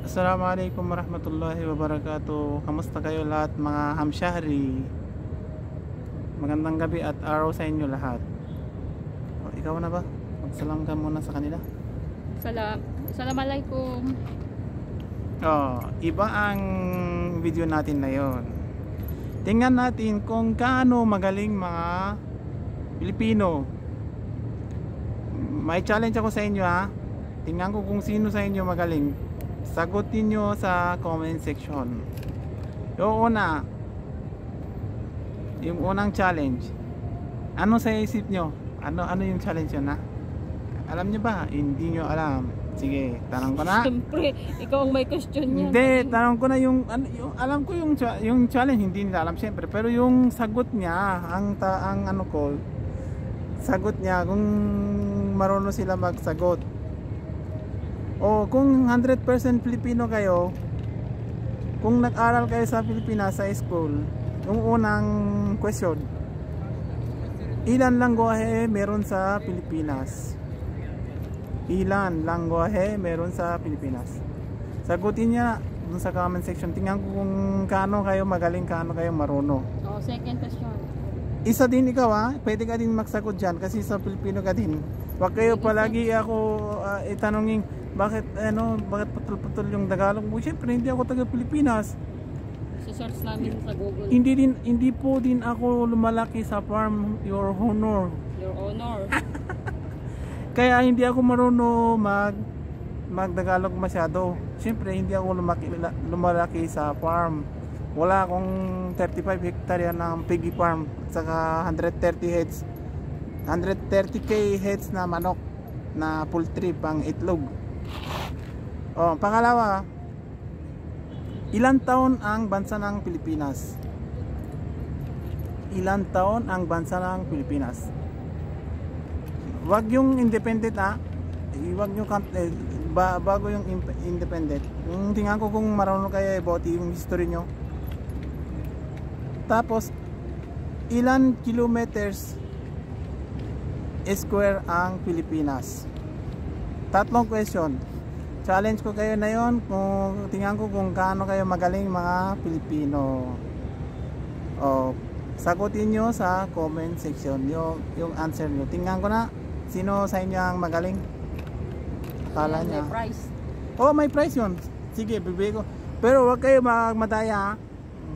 Assalamualaikum warahmatullahi wabarakatuh. Kamusta kayo lahat mga hamsyahri? Magandang gabi at araw sa inyo lahat. O, ikaw na ba? Magsalam ka muna sa kanila. Assalamualaikum. Iba ang video natin na yon. Tingnan natin kung gaano magaling mga Pilipino. May challenge ako sa inyo ha. Tingnan ko kung sino sa inyo magaling. Sagutin nyo sa comment section. Yung unang challenge. Ano sa isip nyo? Ano yung challenge yun ha? Alam nyo ba? Hindi nyo alam. Sige, tanong ko na. Siyempre, ikaw ang may question niya. Hindi, tanong ko na yung alam ko yung challenge, hindi nila alam siyempre. Pero yung sagot niya, sagot niya kung marunong sila magsagot. O kung 100% Filipino kayo, kung nag-aral kayo sa Pilipinas sa school, yung unang question, ilan lengguwahe meron sa Pilipinas? Ilan lengguwahe meron sa Pilipinas? Sagutin niya dun sa comment section. Tingnan ko kung kaano kayo magaling, kaano kayo marunong. Second question. Isa din ikaw ha, pwede ka din magsagot dyan kasi sa Pilipino ka din. Huwag kayo palagi ako itanongin bakit putol-putol yung Tagalog mo. Siyempre hindi ako taga Pilipinas. Search namin sa Google. Hindi po din ako lumalaki sa farm, your honor. Your honor. Kaya hindi ako marunong mag-Tagalog masyado. Siyempre hindi ako lumalaki sa farm. Wala akong 35 hektarya ng piggy farm at saka 130k heads na manok na poultry pang itlog. Pangalawa, ilang taon ang bansa ng Pilipinas? Ilang taon ang bansa ng Pilipinas? Wag yung independent ha. Wag yung bago yung independent. Yung tingnan ko kung marunong kayo about yung history nyo. Tapos, ilan kilometers square ang Pilipinas? Tatlong question. Challenge ko kayo na yon. Kung tingnan ko kung gaano kayo magaling mga Pilipino. Sagutin nyo sa comment section yung answer nyo. Tingnan ko na sino sa inyo ang magaling. Akala niya. May price. May price yun. Sige, bibigay ko. Pero wag kayo magmadaya.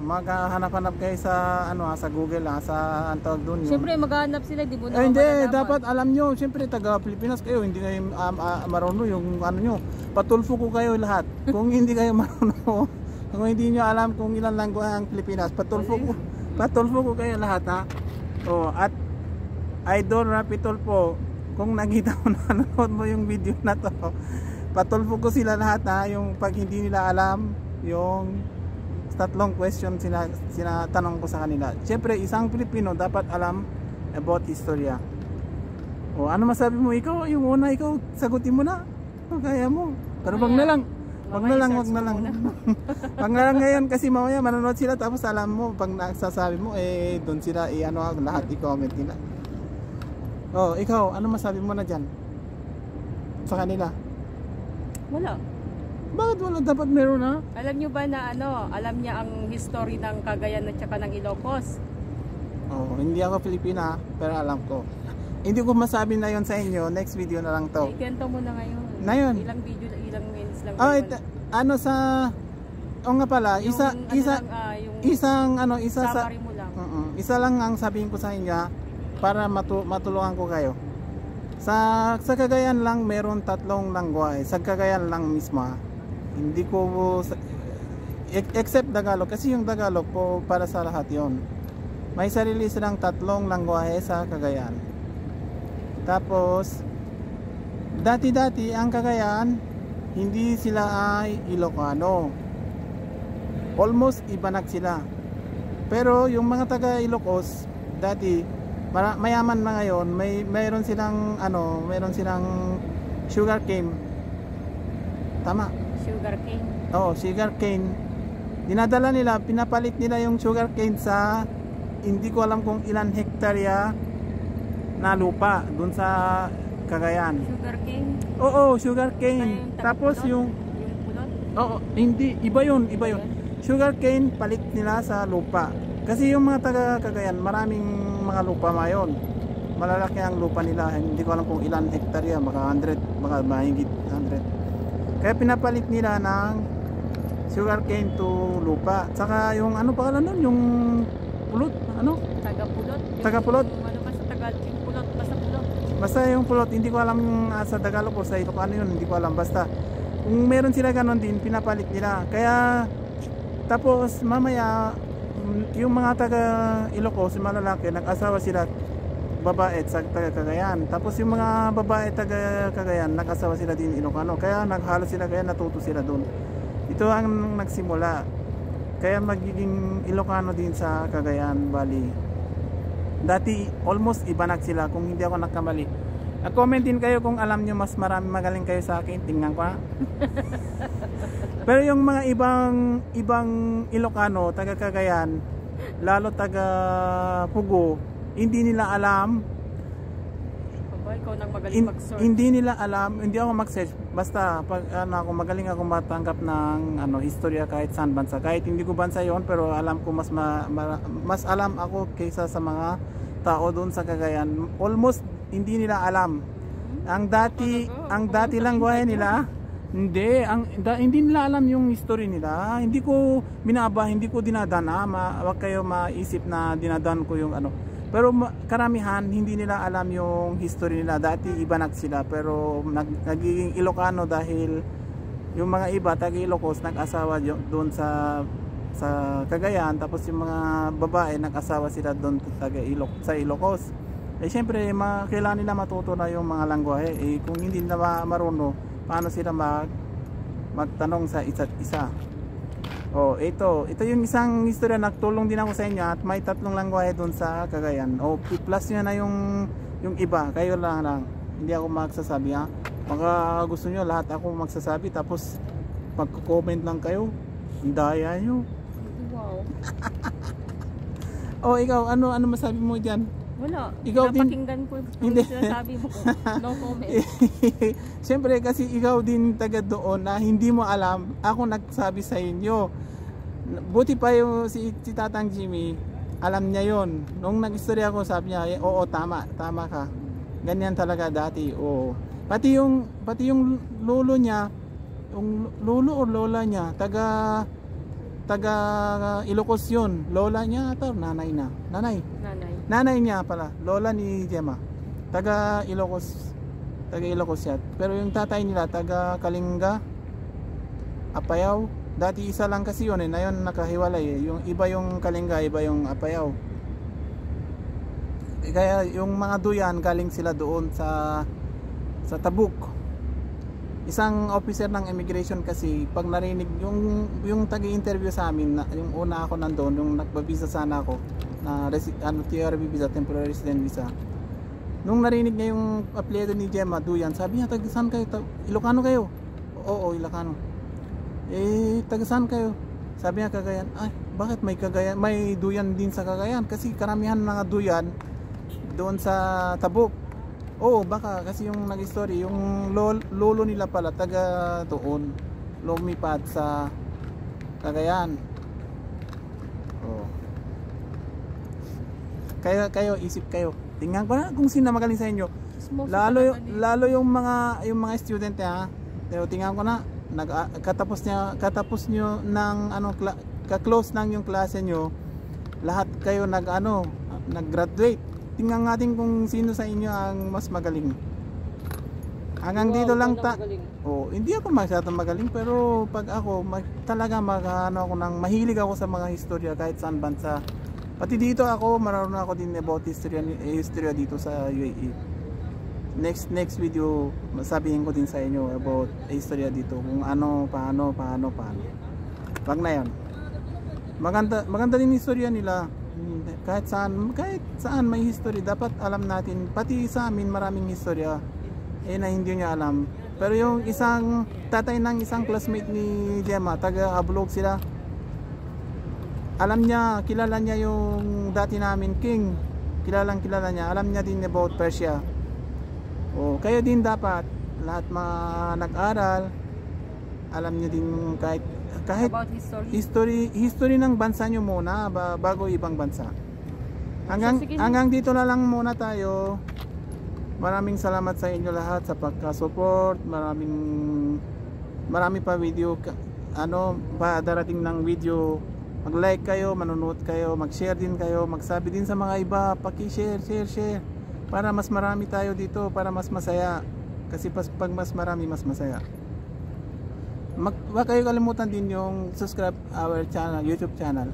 Maghanap-hanap kayo sa sa Google sa antawag doon. Siyempre maghahanap sila, di mo na hindi, dapat alam nyo. Siyempre taga Pilipinas kayo, hindi kayo marunong yung nyo. Patulfo ko kayo lahat. Kung hindi kayo marunong, kung hindi nyo alam kung ilan lengguwahe ang Pilipinas, patulfo ko kayo lahat ha. At Idol Rapitulfo, kung nakita mo na nanonood mo yung video na to, patulfo ko sila lahat ha. Yung pag hindi nila alam yung tatlong question sinatanong ko sa kanila. Siyempre isang Pilipino dapat alam about historia. Ano masabi mo? Ikaw yung una, ikaw sagutin mo na kaya mo. Pero wag na lang wag na lang wag na lang ngayon kasi mamaya manonood sila tapos alam mo pag nagsasabi mo doon sila lahat i-comment nila. Ikaw ano masabi mo na dyan sa kanila? Wala. Bakit wala? Dapat meron na. Alam nyo ba na alam niya ang history ng Cagayan at saka ng Ilocos? Hindi ako Pilipina pero alam ko. Hindi ko masabi na yon sa inyo. Next video na lang to. Ikwento mo na ngayon. Ngayon? Ilang video, ilang minutes lang. Nga pala, summary mo lang. Isa lang ang sabihin ko sa inyo para matulungan ko kayo. Sa Cagayan lang meron tatlong lengguwahe. Sa Cagayan lang mismo. Hindi ko except Tagalog kasi yung Tagalog po para sa lahat yon. May sarili silang tatlong lengguwahe sa Cagayan. Tapos dati ang Cagayan hindi sila ay Ilocano. Almost ibanak sila. Pero yung mga taga Ilocos dati mayaman na ngayon, mayroon silang sugar cane. Tama? Sugar cane. Sugar cane. Dinadala nila, pinapalit nila yung sugar cane sa hindi ko alam kung ilan hektarya na lupa doon sa Cagayan. Sugar cane? Oo, sugar cane. Tapos yung Oo, hindi, iba yun, iba yun. Sugarcane palit nila sa lupa. Kasi yung mga taga Cagayan, maraming mga lupa mayon. Malalaki ang lupa nila. Hindi ko alam kung ilan hektarya, baka 100, baka mahigit 100. Kaya pinapalit nila ng sugarcane to lupa. Saka yung ano pa nun, yung pulot, ano? Taga-pulot. Taga-pulot. Ano ba sa Tagalog? Yung pulot, basta pulot. Basta yung pulot, hindi ko alam sa Tagalog o sa Ilocano yun, hindi ko alam. Basta kung meron sila ganon din, pinapalit nila. Kaya tapos mamaya yung mga taga Ilocos, yung malalaki, nag-asawa sila babae sa taga Cagayan. Tapos yung mga babae taga Cagayan, nag-asawa sila din Ilocano. Kaya naghalo sila, kaya natuto sila doon. Ito ang nagsimula. Kaya magiging Ilocano din sa Cagayan Valley. Dati almost ibanak sila kung hindi ako nagkamali. Comment din kayo kung alam nyo mas marami magaling kayo sa akin. Tingnan ko ha. Pero yung mga ibang Ilocano, taga Cagayan, lalo taga Pugo, hindi nila alam. Ikaw nang magaling mag-search. Hindi nila alam, hindi ako mag-search. Basta pag ako magaling ako matanggap ng historya kahit saan bansa. Kahit hindi ko bansa 'yon, pero alam ko mas alam ako kaysa sa mga tao doon sa Cagayan. Almost hindi nila alam. Ang dati lang buhay nila. Hindi nila alam yung history nila. Hindi ko hindi ko dinadana. Wag kayo maisip na dinadan ko yung ano. Pero karamihan hindi nila alam yung history nila. Dati ibanak sila pero nagiging Ilocano dahil yung mga iba taga Ilocos nag-asawa doon sa Cagayan, tapos yung mga babae nag-asawa sila doon sa Ilocos. Eh syempre kailangan nila matuto na yung mga langwahe. Kung hindi nila marunong, paano sila magtanong sa isa't isa. Ito yung isang istorya, nagtulong din ako sa inyo at may 3 langwahe doon sa Cagayan. Plus nyo na yung iba, kayo lang. Hindi ako magsasabi ha. Baka gusto nyo lahat ako magsasabi tapos magko-comment lang kayo. Ang daya nyo. Wow. Ikaw, ano masabi mo dyan? Wala. Ikaw napakinggan ko yung sinasabi mo. No comment. Siyempre kasi ikaw din taga doon na hindi mo alam. Ako nagsabi sa inyo. Buti pa yung si Tatang Jimmy, alam niya yon. Nung nag-istorya ako, sabi niya, oo, tama ka. Ganyan talaga dati. Oo. Pati yung lolo niya, yung lolo o lola niya, taga Ilocos yun. Lola niya ata, nanay niya pala, lola ni Gemma, taga Ilocos siya. Pero yung tatay nila taga Kalinga, Apayao. Dati isa lang kasi yun na yun nakahiwalay yung iba yung Kalinga, iba yung Apayao. Kaya yung mga duyan galing sila doon sa Tabuk. Isang officer ng immigration kasi pag narinig yung tagi-interview sa amin, yung una ako nandoon, yung nagbabisa sana ako na TRV visa, temporary resident visa. Nung narinig niya yung apelyido ni Gemma Duyan, sabi niya, taga-saan kayo? Ilocano kayo? Oo, Ilocano. Taga-saan kayo? Sabi niya, Cagayan. Ay, bakit may Duyan din sa Cagayan? Kasi karamihan mga Duyan doon sa Tabuk. Oo, baka kasi yung nag-story, yung lolo nila pala taga doon, lumipad sa Cagayan. Kayo isip kayo. Tingnan ko na kung sino magaling sa inyo. Lalo yung mga student ha. Pero tingnan ko na katapos nyo ng ka-close nang yung klase nyo. Lahat kayo nag-graduate. Tingnan natin kung sino sa inyo ang mas magaling. Hanggang dito lang hindi ako masyadong magaling, pero pag ako talaga mahilig ako sa mga historya kahit saan bansa. Pati dito ako marunong ako din about history dito sa UAE. Next video sabihin ko din sa inyo about history dito, kung paano. Wag na 'yan. Maganda din history nila. Kahit saan may history, dapat alam natin. Pati sa amin maraming historya na hindi niya alam. Pero yung isang tatay ng isang classmate ni Gemma, taga Ablog sila. Alam niya, kilala niya yung dati namin king. Kilala niya. Alam niya din about Persia. Kayo din dapat lahat mga nag-aral, alam niyo din kahit About history. history ng bansa nyo muna bago ibang bansa. Hanggang dito na lang muna tayo. Maraming salamat sa inyo lahat sa pagka-support. Marami pa video pa darating ng video. Mag-like kayo, manonood kayo, mag-share din kayo, magsabi din sa mga iba, paki-share, share para mas marami tayo dito, para mas masaya. Kasi pag mas marami, mas masaya. Wag kayo kalimutan din yung subscribe our channel, YouTube channel.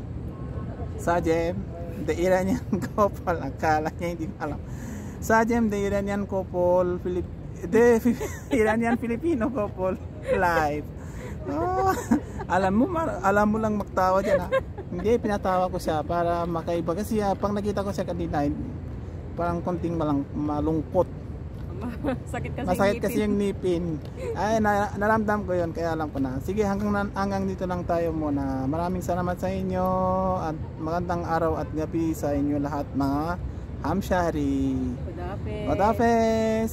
Sajem The Iranian Couple. Akala niya hindi alam. Sajem The Iranian Couple, Iranian Filipino Couple Live. Oh, alam mo lang magtawa dyan, ha? Hindi, pinatawa ko siya para makaiba. Kasi pag nakita ko siya kanina, parang konting malungkot. Masakit kasi yung ngipin. Ay, naramdam ko yun, kaya alam ko na. Sige, hanggang dito lang tayo muna. Maraming salamat sa inyo at magandang araw at gabi sa inyo lahat, mga Hamshari. Khudafez. Khudafez.